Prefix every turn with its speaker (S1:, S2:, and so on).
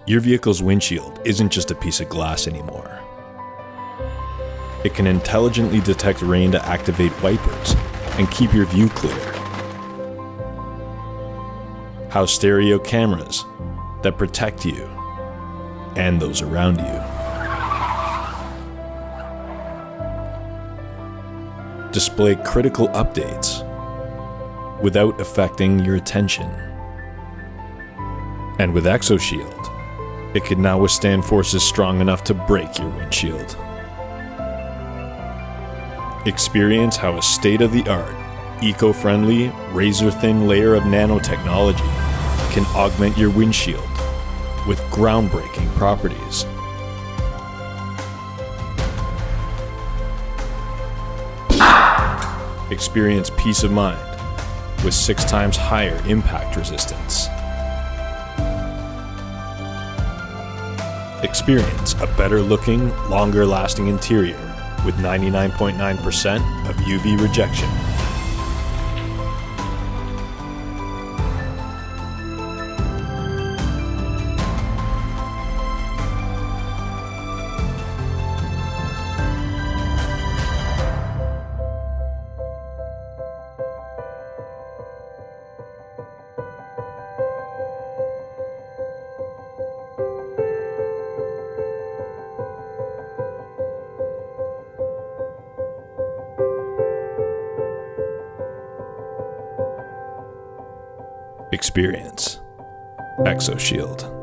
S1: Your vehicle's windshield isn't just a piece of glass anymore. It can intelligently detect rain to activate wipers and keep your view clear. House stereo cameras that protect you and those around you. Display critical updates without affecting your attention. And with ExoShield, it can now withstand forces strong enough to break your windshield. Experience how a state-of-the-art, eco-friendly, razor-thin layer of nanotechnology can augment your windshield with groundbreaking properties. Experience peace of mind with 6 times higher impact resistance. Experience a better-looking, longer-lasting interior with 99.9% of UV rejection. Experience ExoShield.